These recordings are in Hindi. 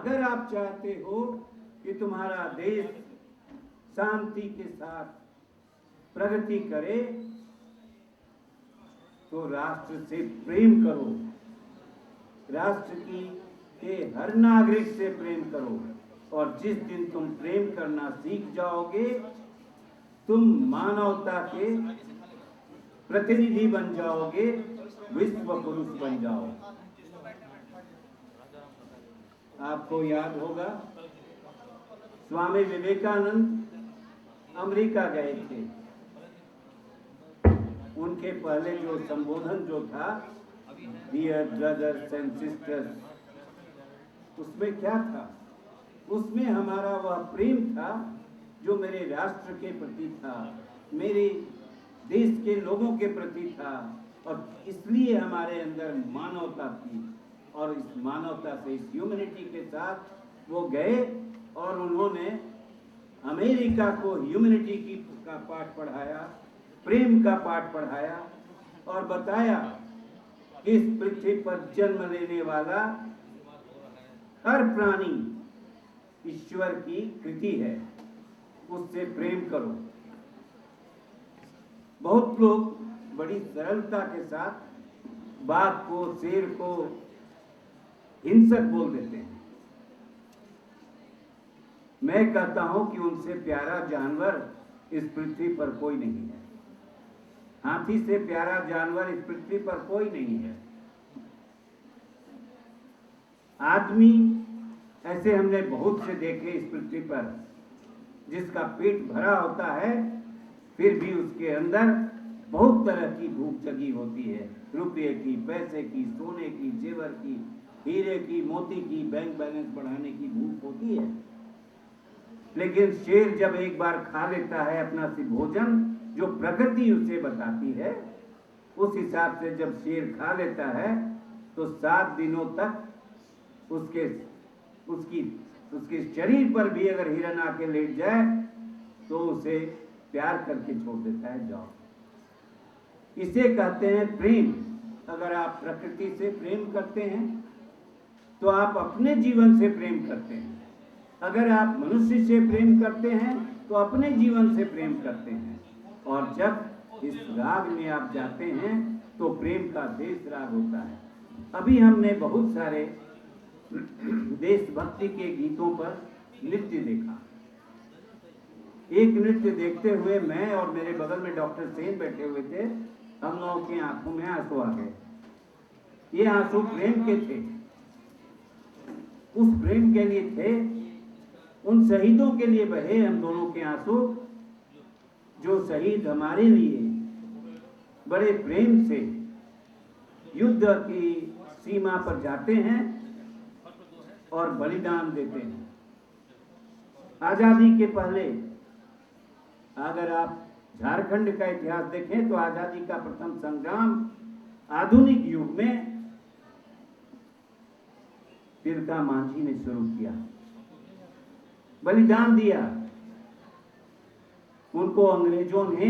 अगर आप चाहते हो कि तुम्हारा देश शांति के साथ प्रगति करे तो राष्ट्र से प्रेम करो, राष्ट्र के हर नागरिक से प्रेम करो। और जिस दिन तुम प्रेम करना सीख जाओगे, तुम मानवता के प्रतिनिधि बन जाओगे, विश्व पुरुष बन जाओगे। आपको याद होगा स्वामी विवेकानंद अमेरिका गए थे। उनके पहले जो संबोधन जो था, डियर ब्रदर्स एंड सिस्टर्स, उसमें क्या था? उसमें हमारा वह प्रेम था जो मेरे राष्ट्र के प्रति था, मेरे देश के लोगों के प्रति था। और इसलिए हमारे अंदर मानवता थी, और इस मानवता से, इस ह्यूमैनिटी के साथ वो गए और उन्होंने अमेरिका को ह्यूमैनिटी का पाठ पढ़ाया, प्रेम का पाठ पढ़ाया, और बताया कि इस पृथ्वी पर जन्म लेने वाला हर प्राणी ईश्वर की कृति है, उससे प्रेम करो। बहुत लोग बड़ी सरलता के साथ बाघ को, शेर को हिंसक बोल देते हैं। मैं कहता हूं कि उनसे प्यारा जानवर इस पृथ्वी पर कोई नहीं है। हाथी से प्यारा जानवर इस पृथ्वी पर कोई नहीं है। आदमी ऐसे हमने बहुत से देखे इस पृथ्वी पर, जिसका पेट भरा होता है, फिर भी उसके अंदर बहुत तरह की भूख जगी होती है। रुपये की, पैसे की, सोने की, जेवर की, हीरे की, मोती की, बैंक बैलेंस बढ़ाने की भूख होती है। लेकिन शेर जब एक बार खा लेता है अपना सी भोजन जो प्रकृति उसे बताती है, उस हिसाब से जब शेर खा लेता है तो 7 दिनों तक उसके शरीर पर भी अगर हिरन आके लेट जाए तो उसे प्यार करके छोड़ देता है। जाओ, इसे कहते हैं प्रेम। अगर आप प्रकृति से प्रेम करते हैं तो आप अपने जीवन से प्रेम करते हैं। अगर आप मनुष्य से प्रेम करते हैं तो अपने जीवन से प्रेम करते हैं। और जब इस राग में आप जाते हैं तो प्रेम का देश राग होता है। अभी हमने बहुत सारे देशभक्ति के गीतों पर नृत्य देखा। एक नृत्य देखते हुए मैं और मेरे बगल में डॉक्टर सेन बैठे हुए थे, हम लोगों की आंखों में आंसू आ गए। ये आंसू प्रेम के थे, उस प्रेम के लिए थे, उन शहीदों के लिए बहे हम दोनों के आंसू, जो शहीद हमारे लिए बड़े प्रेम से युद्ध की सीमा पर जाते हैं और बलिदान देते हैं। आजादी के पहले अगर आप झारखंड का इतिहास देखें तो आजादी का प्रथम संग्राम आधुनिक युग में तिलका मांझी ने शुरू किया, बलिदान दिया। उनको अंग्रेजों ने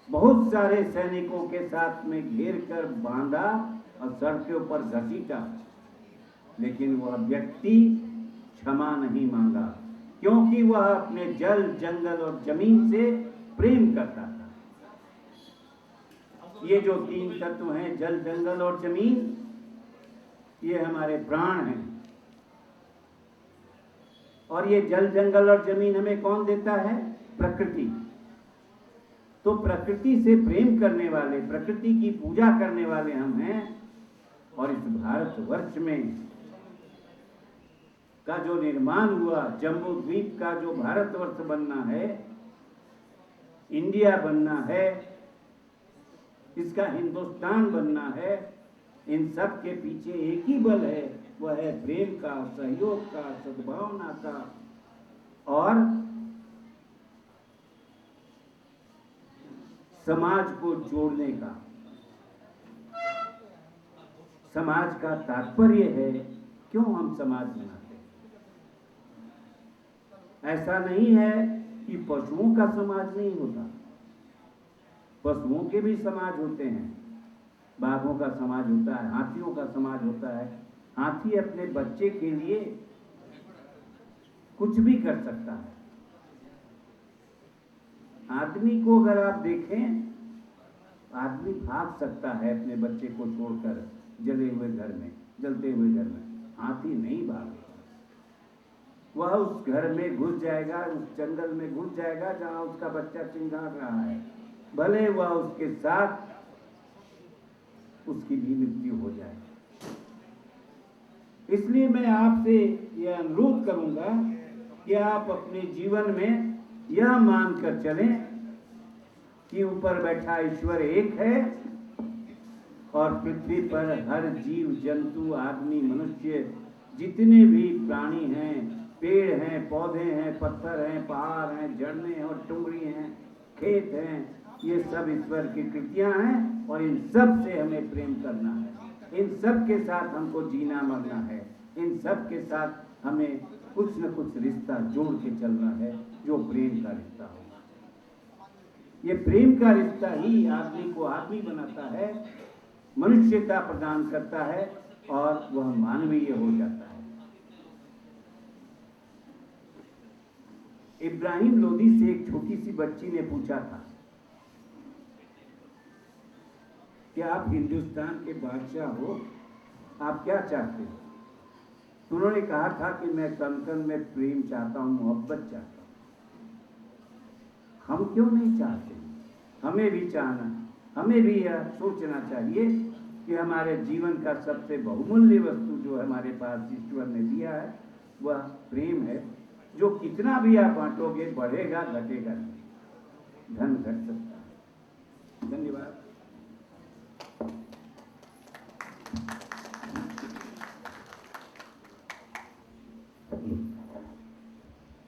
बहुत सारे सैनिकों के साथ में घेर कर बांधा और सड़कों पर घसीटा, लेकिन वह व्यक्ति क्षमा नहीं मांगा, क्योंकि वह अपने जल, जंगल और जमीन से प्रेम करता था। ये जो 3 तत्व हैं, जल, जंगल और जमीन, ये हमारे प्राण हैं। और ये जल, जंगल और जमीन हमें कौन देता है? प्रकृति। तो प्रकृति से प्रेम करने वाले, प्रकृति की पूजा करने वाले हम हैं। और इस भारतवर्ष में का जो निर्माण हुआ, जम्बू द्वीप का जो भारतवर्ष बनना है, इंडिया बनना है, इसका हिंदुस्तान बनना है, इन सब के पीछे एक ही बल है, वह है प्रेम का, सहयोग का, सद्भावना का और समाज को जोड़ने का। समाज का तात्पर्य है, क्यों हम समाज बनाते हैं? ऐसा नहीं है कि पशुओं का समाज नहीं होता, पशुओं के भी समाज होते हैं। बाघों का समाज होता है, हाथियों का समाज होता है, हाथी अपने बच्चे के लिए कुछ भी कर सकता है। आदमी को अगर आप देखें, आदमी भाग सकता है अपने बच्चे को छोड़कर जले हुए घर में, जलते हुए घर में। हाथी नहीं भागेगा। वह उस घर में घुस जाएगा, उस जंगल में घुस जाएगा जहां उसका बच्चा चिंगार रहा है, भले वह उसके साथ उसकी भी मृत्यु हो जाए। इसलिए मैं आपसे यह अनुरोध करूंगा कि आप अपने जीवन में यह मानकर चलें कि ऊपर बैठा ईश्वर एक है और पृथ्वी पर हर जीव जंतु, आदमी, मनुष्य, जितने भी प्राणी हैं, पेड़ हैं, पौधे हैं, पत्थर हैं, पहाड़ हैं, झरने हैं और टुंगरी हैं, खेत हैं, ये सब ईश्वर की कृतियां हैं और इन सब से हमें प्रेम करना है। इन सब के साथ हमको जीना मरना है। इन सब के साथ हमें कुछ न कुछ रिश्ता जोड़ के चलना है, जो प्रेम का रिश्ता होगा। ये प्रेम का रिश्ता ही आदमी को आदमी बनाता है, मनुष्यता प्रदान करता है और वह मानवीय हो जाता है। इब्राहिम लोदी से एक छोटी सी बच्ची ने पूछा था कि आप हिंदुस्तान के बादशाह हो, आप क्या चाहते हो? तो उन्होंने कहा था कि मैं कण कण में प्रेम चाहता हूं, मोहब्बत चाहता हूं। हम क्यों नहीं चाहते? हमें भी चाहना, हमें भी यह सोचना चाहिए कि हमारे जीवन का सबसे बहुमूल्य वस्तु जो हमारे पास ईश्वर ने दिया है वह प्रेम है, जो कितना भी आप बांटोगे बढ़ेगा घटेगा नहीं, धन घट सकता है। धन्यवाद। Thank you.